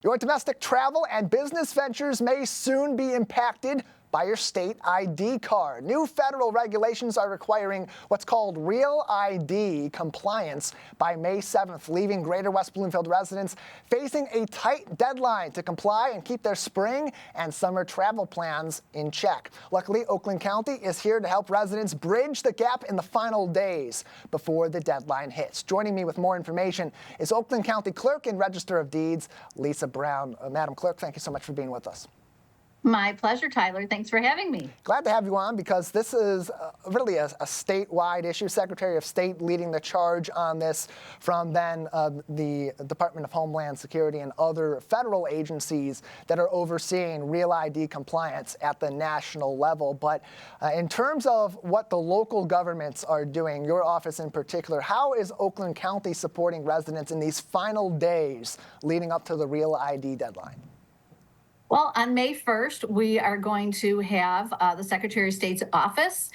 Your domestic travel and business ventures may soon be impacted by your state ID card. New federal regulations are requiring what's called Real ID compliance by May 7th, leaving Greater West Bloomfield residents facing a tight deadline to comply and keep their spring and summer travel plans in check. Luckily, Oakland County is here to help residents bridge the gap in the final days before the deadline hits. Joining me with more information is Oakland County Clerk and Register of Deeds, Lisa Brown. Madam Clerk, thank you so much for being with us. My pleasure, Tyler. Thanks for having me. Glad to have you on because this is really a statewide issue. Secretary of State leading the charge on this from then the Department of Homeland Security and other federal agencies that are overseeing Real ID compliance at the national level. But in terms of what the local governments are doing, your office in particular, how is Oakland County supporting residents in these final days leading up to the Real ID deadline? Well, on May 1st, we are going to have the Secretary of State's office,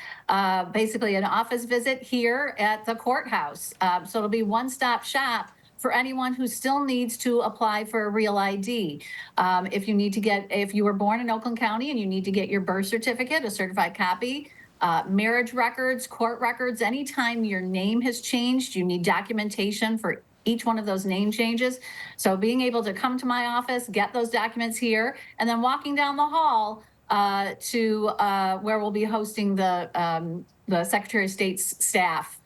basically an office visit here at the courthouse. So it'll be one-stop shop for anyone who still needs to apply for a Real ID. If you were born in Oakland County and you need to get your birth certificate, a certified copy, marriage records, court records, anytime your name has changed, you need documentation for each one of those name changes. So being able to come to my office, get those documents here, and then walking down the hall to where we'll be hosting the Secretary of State's staff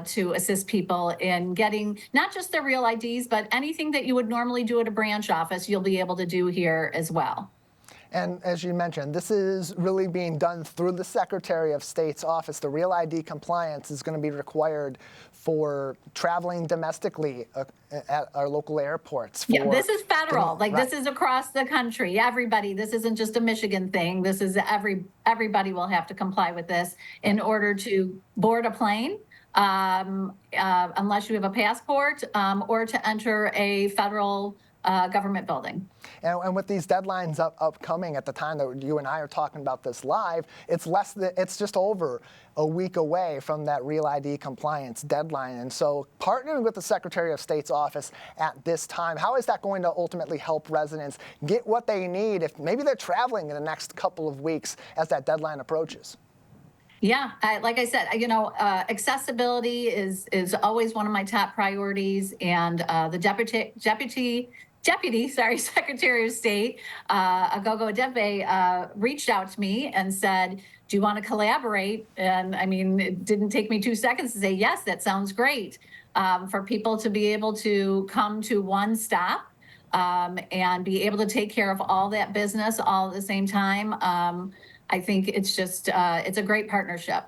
to assist people in getting not just their Real IDs, but anything that you would normally do at a branch office, you'll be able to do here as well. And as you mentioned, this is really being done through the Secretary of State's office. The Real ID compliance is going to be required for traveling domestically at our local airports. Yeah, this is federal. This is across the country. Everybody. This isn't just a Michigan thing. This is everybody will have to comply with this in order to board a plane, unless you have a passport, or to enter a federal government building. And with these deadlines upcoming at the time that you and I are talking about this live, it's just over a week away from that Real ID compliance deadline. And so partnering with the Secretary of State's office at this time, how is that going to ultimately help residents get what they need if maybe they're traveling in the next couple of weeks as that deadline approaches? Yeah, like I said, accessibility is always one of my top priorities, and the Deputy Secretary of State, Agogo Adepe, reached out to me and said, do you want to collaborate? And I mean, it didn't take me 2 seconds to say, yes, that sounds great. For people to be able to come to one stop and be able to take care of all that business all at the same time. I think it's just, it's a great partnership.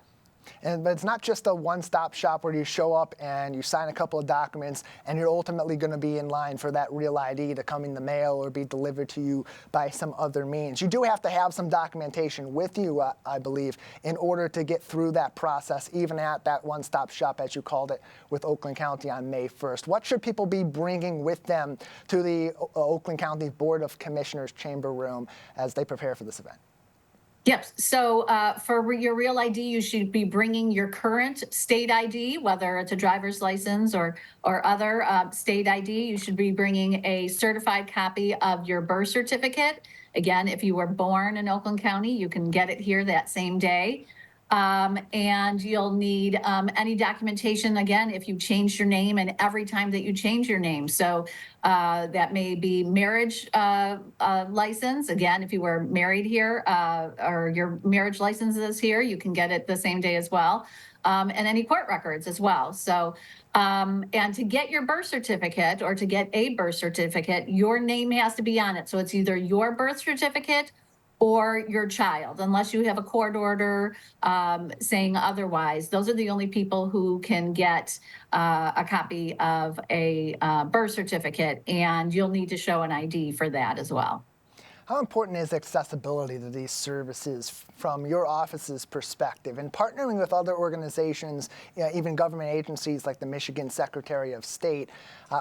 But it's not just a one-stop shop where you show up and you sign a couple of documents and you're ultimately going to be in line for that Real ID to come in the mail or be delivered to you by some other means. You do have to have some documentation with you, I believe, in order to get through that process, even at that one-stop shop, as you called it, with Oakland County on May 1st. What should people be bringing with them to the Oakland County Board of Commissioners chamber room as they prepare for this event? Yep. So for your Real ID, you should be bringing your current state ID, whether it's a driver's license or other state ID. You should be bringing a certified copy of your birth certificate. Again, if you were born in Oakland County, you can get it here that same day. And you'll need any documentation, again, if you changed your name and every time that you change your name. So that may be marriage license. Again, if you were married here or your marriage license is here, you can get it the same day as well. And any court records as well. So, and to get your birth certificate or to get a birth certificate, your name has to be on it. So it's either your birth certificate or your child, unless you have a court order saying otherwise. Those are the only people who can get a copy of a birth certificate, and you'll need to show an ID for that as well. How important is accessibility to these services from your office's perspective, and partnering with other organizations, even government agencies like the Michigan Secretary of State?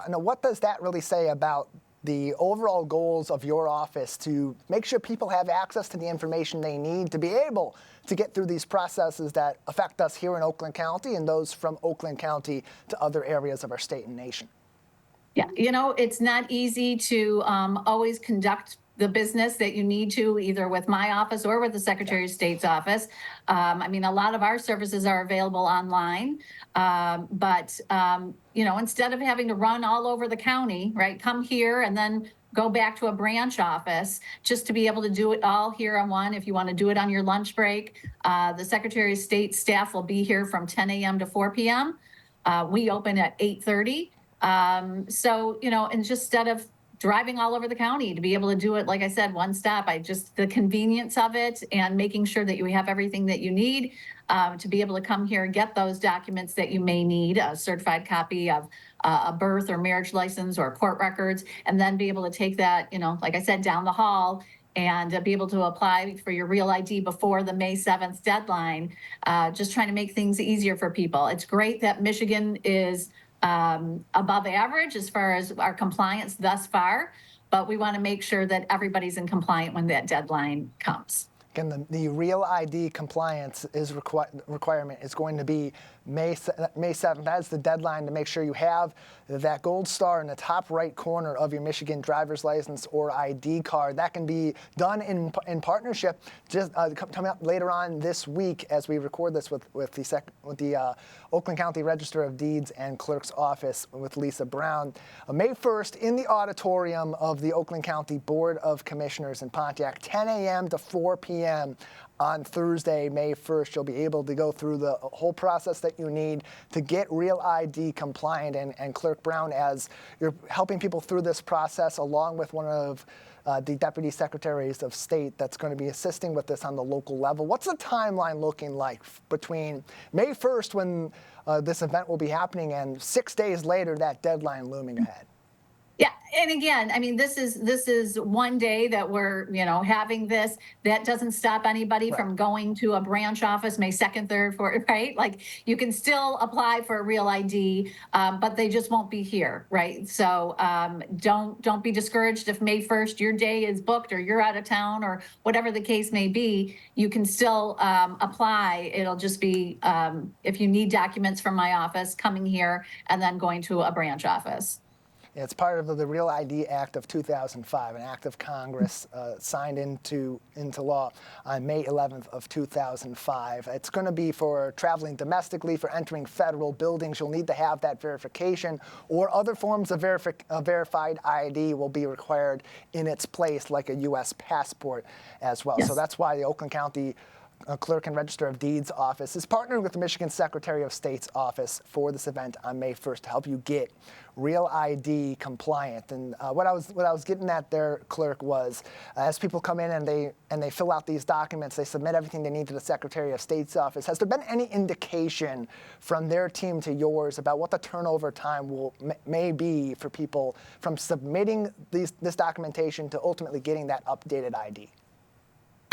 What does that really say about the overall goals of your office to make sure people have access to the information they need to be able to get through these processes that affect us here in Oakland County and those from Oakland County to other areas of our state and nation? Yeah, it's not easy to always conduct the business that you need to, either with my office or with the Secretary of State's office. I mean, a lot of our services are available online, but instead of having to run all over the county, right, come here and then go back to a branch office, just to be able to do it all here on one. If you want to do it on your lunch break, the Secretary of State staff will be here from 10 a.m. to 4 p.m. We open at 8:30. And just instead of driving all over the county, to be able to do it, like I said, one stop, the convenience of it and making sure that you have everything that you need to be able to come here and get those documents that you may need, a certified copy of a birth or marriage license or court records, and then be able to take that, like I said, down the hall and be able to apply for your real ID before the May 7th deadline, just trying to make things easier for people. It's great that Michigan is above average as far as our compliance thus far, but we want to make sure that everybody's in compliant when that deadline comes. Again, the Real ID compliance requirement is going to be May 7th. That is the deadline to make sure you have that gold star in the top right corner of your Michigan driver's license or ID card. That can be done in partnership. Just coming up later on this week as we record this with the Oakland County Register of Deeds and Clerk's office with Lisa Brown. May 1st in the auditorium of the Oakland County Board of Commissioners in Pontiac, 10 a.m. to 4 p.m. on Thursday, May 1st. You'll be able to go through the whole process that you need to get Real ID compliant. And Clerk Brown, as you're helping people through this process, along with one of the Deputy Secretaries of State that's going to be assisting with this on the local level. What's the timeline looking like between May 1st, when this event will be happening, and 6 days later, that deadline looming ahead? Yeah, and again, I mean, this is one day that we're having this. That doesn't stop anybody from going to a branch office May 2nd, 3rd, 4th, right? Like, you can still apply for a Real ID, but they just won't be here, right? So don't be discouraged if May 1st your day is booked or you're out of town or whatever the case may be. You can still apply. It'll just be if you need documents from my office, coming here and then going to a branch office. It's part of the Real ID Act of 2005, an act of Congress signed into law on May 11th of 2005. It's going to be for traveling domestically, for entering federal buildings. You'll need to have that verification, or other forms of verified ID will be required in its place, like a U.S. passport as well. Yes. So that's why the Oakland County Clerk and Register of Deeds office is partnering with the Michigan Secretary of State's office for this event on May 1st to help you get Real ID compliant. And what I was getting at there, Clerk, was as people come in and they fill out these documents, they submit everything they need to the Secretary of State's office. Has there been any indication from their team to yours about what the turnover time may be for people from submitting this documentation to ultimately getting that updated ID?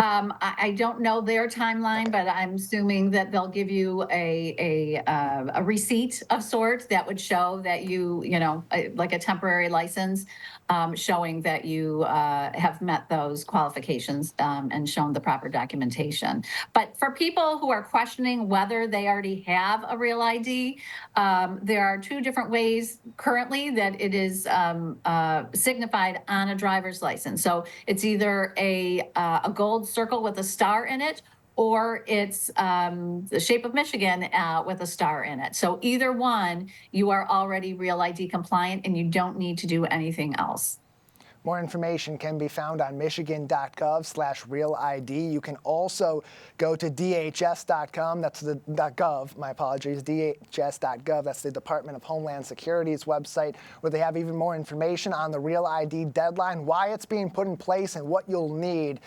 I don't know their timeline, but I'm assuming that they'll give you a receipt of sorts that would show that like a temporary license, showing that you have met those qualifications and shown the proper documentation. But for people who are questioning whether they already have a Real ID, there are two different ways currently that it is signified on a driver's license. So it's either a gold circle with a star in it, or it's the shape of Michigan with a star in it. So either one, you are already Real ID compliant and you don't need to do anything else. More information can be found on michigan.gov/realid. You can also go to dhs.com, that's the .gov, my apologies, dhs.gov, that's the Department of Homeland Security's website, where they have even more information on the Real ID deadline, why it's being put in place, and what you'll need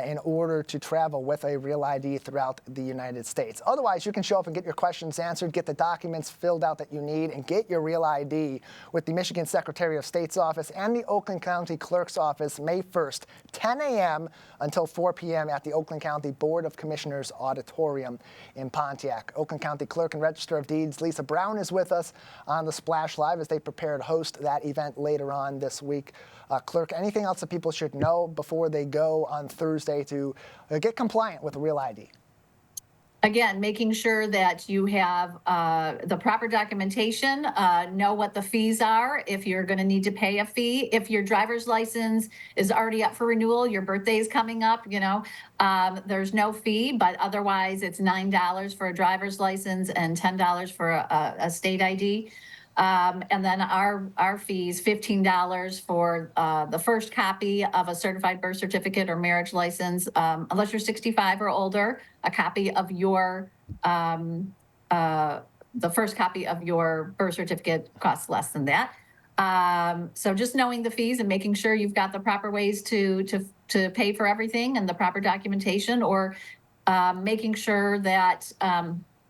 in order to travel with a Real ID throughout the United States. Otherwise, you can show up and get your questions answered, get the documents filled out that you need, and get your Real ID with the Michigan Secretary of State's office and the Oakland County Clerk's office May 1st, 10 a.m. until 4 p.m. at the Oakland County Board of Commissioners Auditorium in Pontiac. Oakland County Clerk and Register of Deeds Lisa Brown is with us on the Splash Live as they prepare to host that event later on this week. Clerk, anything else that people should know before they go on Thursday to get compliant with Real ID? Again, making sure that you have the proper documentation, know what the fees are, if you're going to need to pay a fee. If your driver's license is already up for renewal, your birthday is coming up, there's no fee, but otherwise it's $9 for a driver's license and $10 for a state ID. And then our fees, $15 for the first copy of a certified birth certificate or marriage license, unless you're 65 or older, a copy of your, the first copy of your birth certificate costs less than that. So just knowing the fees and making sure you've got the proper ways to pay for everything and the proper documentation, or making sure that,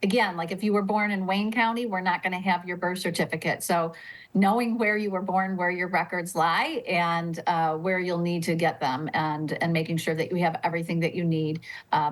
again, like if you were born in Wayne County, we're not going to have your birth certificate. So knowing where you were born, where your records lie, and where you'll need to get them, and making sure that you have everything that you need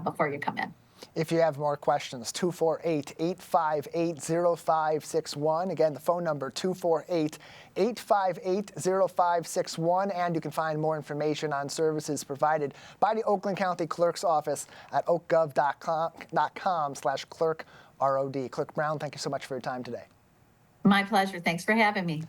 before you come in. If you have more questions, 248-858-0561. Again, the phone number, 248-858-0561. And you can find more information on services provided by the Oakland County Clerk's Office at oakgov.com/clerkrod. Clerk Brown, thank you so much for your time today. My pleasure. Thanks for having me.